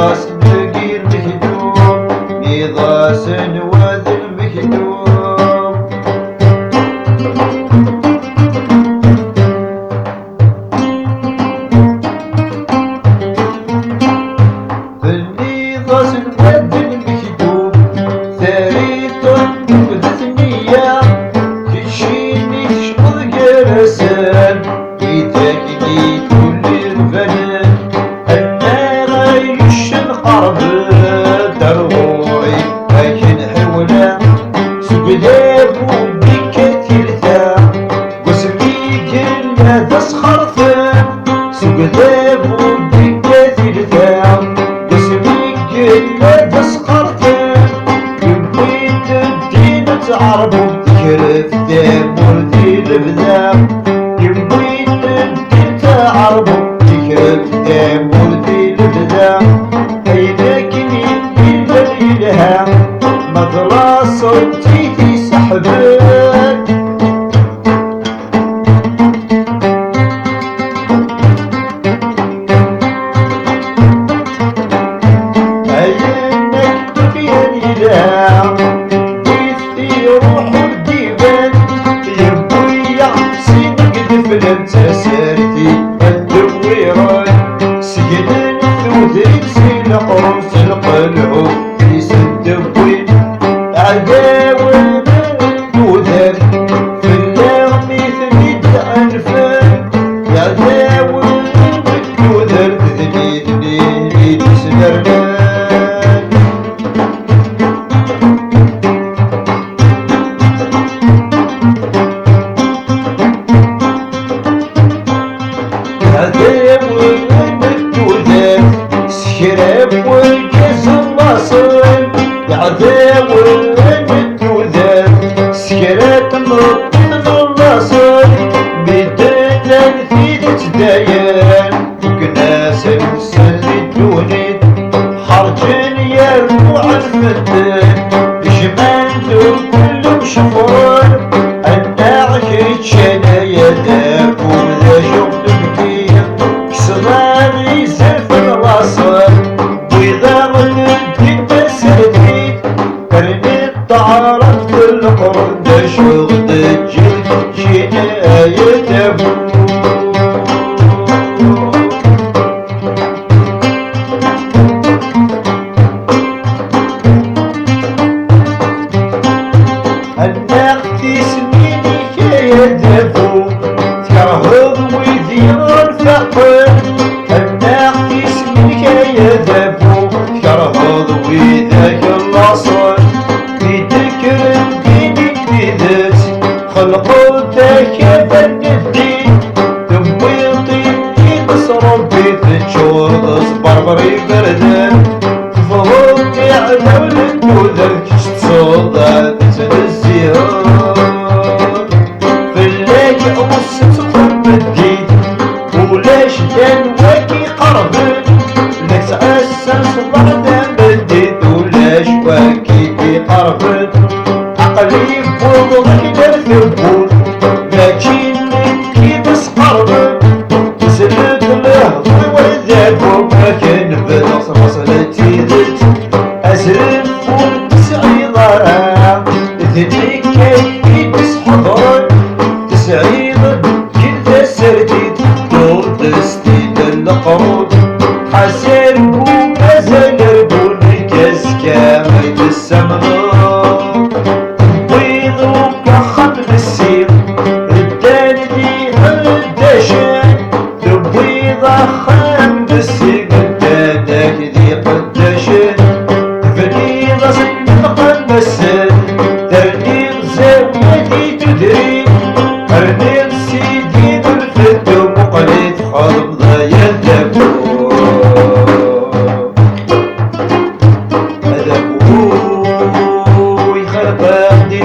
ميضاس نقي المكتوب، ميضاس نواد المكتوب. الميضاس نواد المكتوب ثريت نقدت النية، تشيني تشقض جرسان يتاكدي كل الفنان. أنا غايش نقرب درغوعي لكن حولا سقلاب بكتيرتا، واسمي قلنا تسخرثان سقلاب بكتيرتا، واسمي قلنا تسخرثان. يبغيت الدين تعرفو كرف دامور دي البدا، يبغيت الدين تعرفو كرف دامور دي البدا. هيناكني إلا الإلهام مطلع صوتي في سحبك. هيناك تبيا الإلهام في روح الديوان، يبويا سيدك دفلت سارتي الدويران. سجنان ثودري سيل قرص القلعو في سندوين، عداوة الدودر في اللغم ثنيد أنفان. عداوة الدودر ثنيد نيد سنرمان. عداوة الدودر سكراب والكاس اللاصل، عداوة الدودر سكرات مربط اللاصل. بدنا نفيد تدايان وكناس نسلي الدونيت، خرجن يرفوع الفتان جمالو كلهم شفران. أنا عشرت شنايا داك وذا شغل بكير كسراني زرف الراصل. وإذا غلبت تسرديت رميت طعرت في القرد شغل الجلد شنايا دابو. أنا اختي سنيني كايا دابو تكرهض ويدير الفقر. أنا اختي سنيني كايا دابو تكرهض ويداك اللاصل. بذكر الدين جديدت خلقو ذاك فن الدين، تبويطي يقص ربي تنشور بربري بردان. تفضلي على ولدودر كش تصدى تنزيها في اللاك أوس تقرب الدين، ولاش دان واكي قربن لك تأسس بعدين بديد، ولاش واكي قربن عقلي بوضك درثبون لكن كي بس قربن. سلك له وذاكو ما كان بنص مصلتي ذت أسرف والتسعي ضرع ذنيك كي بس حضر تسعي كنت سرديت دور دستي للقرود. حسن وما زال ربون كاسكا ميت السمنون، بيض وكخن بالسير ردان لي الدشان. تبيض خان بالسير قدانك ذي قداشان. فنيض صندق مسان ترنيض زاويتي تدري، أرنيض سيدي بالفتو مقليد خاضم ضايا دابو. هذا بوي خلقان دي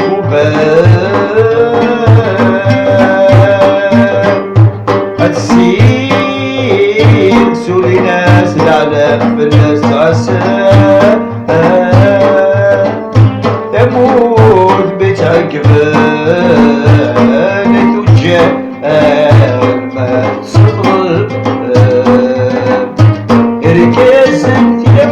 السين سولي ناس العالم في الناس تعسى. تموت بتعقبان تجاه ما تصدر. ركازت يا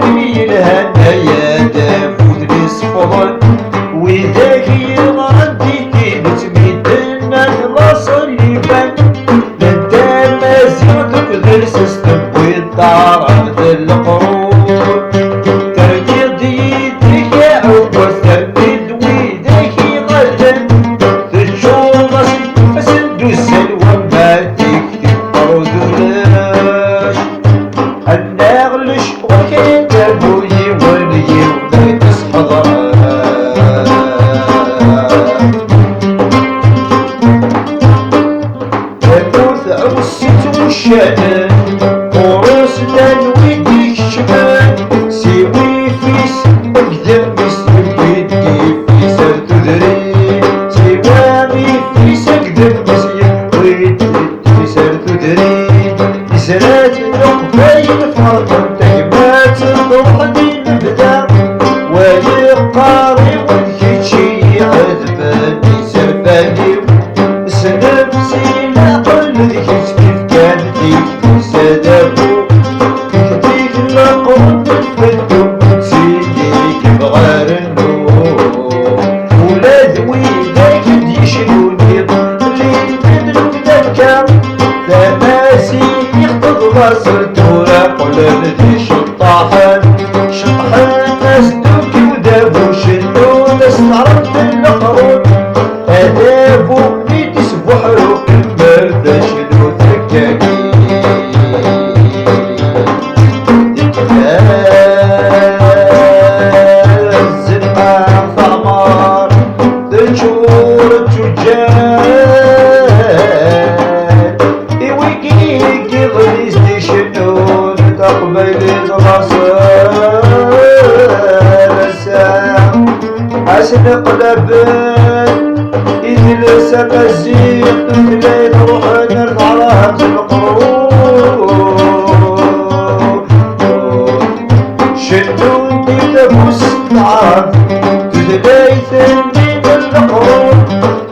ابوي ولي وبيت حضر موت عوسيت وشان ورسنا نويدي الشمال سيوي فيس اقدم مسلم بيدي في سرت دري سيوامي فيس اقدم مسلم بيدي في سرت دري زرات النقبين فرقا تهمات الضوحني نبدا ويقاري والكيتشي عذباني سرفاني سنفسي لقل ذيك كيف كان ديك سدابو ديك لقرب الفدو سيدي كيف غار النور ولاد ويداك ديشنوني اللي بدلو بدكا تماسي صرت وراقل ندي شطاحان مسدوكي ودابو شنو ناس عرفت القرون ادابو بيدي سبحرو المردة شنو ذكاكي الزنقة ثمار تجور التجار تقبل الغصر حسن قلبك إذ لسك الزيق تلي تروح نرفع رهبز القرون شنوني تبوس العرب تدلي ثني القرون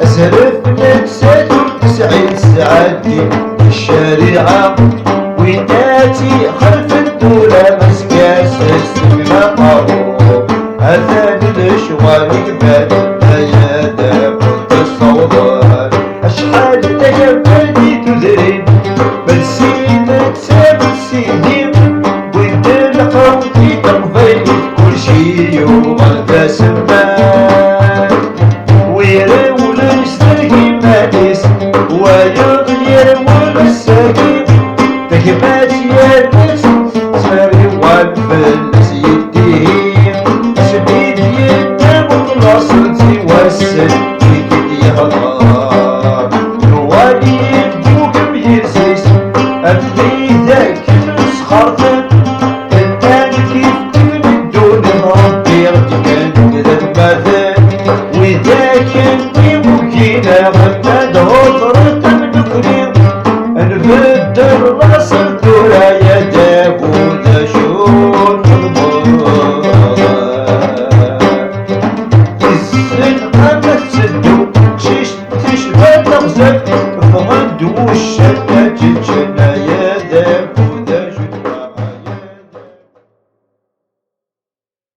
أسرف نفسك 90 ساعتي الشريعة ويناتي خلف الدولة مسكاس السجن قارو هذا الشوال قبال يا كنت الصوضان أشحال تجبني تدرين بنسيت سابت سيدي وانت لقوتي تقبلي كل شي يوم البسمان ويرول السرقي ماليس ويغير والساقي تكبات يا ناس ساري والفلس يديهم سبيد ينام وصلتي والسن يدي هضار نوالي يدوك بيرسيس أبدي ذاك نسخرتن الآن كيف تبني الدون ربي كان كذا مثل وذاك اللي ممكن